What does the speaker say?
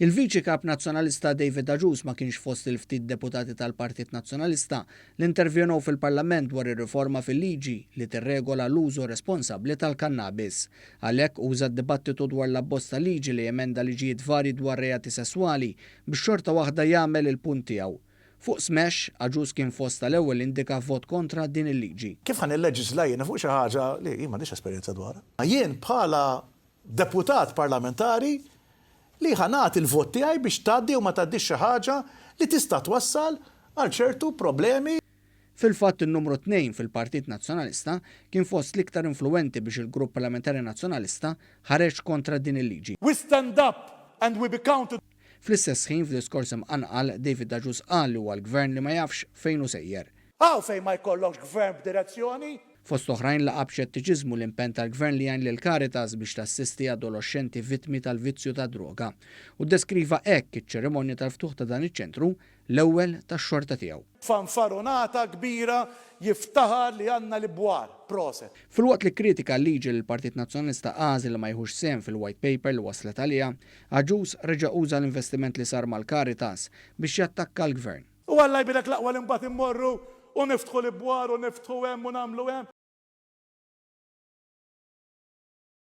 Il-Viċi Kap Nazzjonalista David Aġus ma kienx fost il-ftit deputati tal-Partit Nazzjonalista li intervjenew fil-Parlament dwar ir-riforma fil-liġi li tirregola l-użu responsabbli tal-kannabis. Għalhekk uża d-dibattitu dwar l-abbozz ta' liġi li emenda liġijiet varji dwar reati sesswali biex xorta waħda jagħmel il-punt tiegħu. Fuq smesh, Aġus kien fost tal-ewwel indika vot kontra din il-liġi. Kif ħan il-leġisla jiena fuq xi ħaġa li jien m'għandix esperjenza dwarha. Jien bħala deputat parlamentari li ħanat il-vot tiegħi biex tgħaddi u ma tgħaddix xi ħaġa li tista' twassal għal ċertu problemi. Fil-fatt in-numru 2 fil-Partit Nazzjonalista kien fost l-iktar influenti biex il-Grupp Parlamentari Nazzjonalista ħareġ kontra din il-liġi. We stand up and we be counted. Fl-istess ħin f'diskors imqanqal David Aġus qal li huwa l-Gvern li ma jafx fejn hu sejjer. Għaw fejn ma jkollokx gvern b'direzzjoni? Fost oħrajn laqab xettiċiżmu l-impenn tal-Gvern li jgħin lil Caritas biex tassisti adolescenti vittmi tal-vizzju ta' droga u deskriva hekk iċ-ċerimonja tal-ftuħ ta' dan iċ-ċentru l-ewwel tax-xorta tiegħu. Fanfaronata kbira jiftaħar li għandna l-ibwar. Proset. Filwaqt li kritika l-liġi l-Partit Nazzjonalista għażel ma jħux sehem fil-White Paper li waslet għaliha, Aġus reġa' uża l-investiment li sar mal-Caritas biex jattakka l-Gvern. U Alla jbilek laqwa l-imbagħad immorru u niftħu l-ibwar u niftħu hemm u nagħmlu hemm.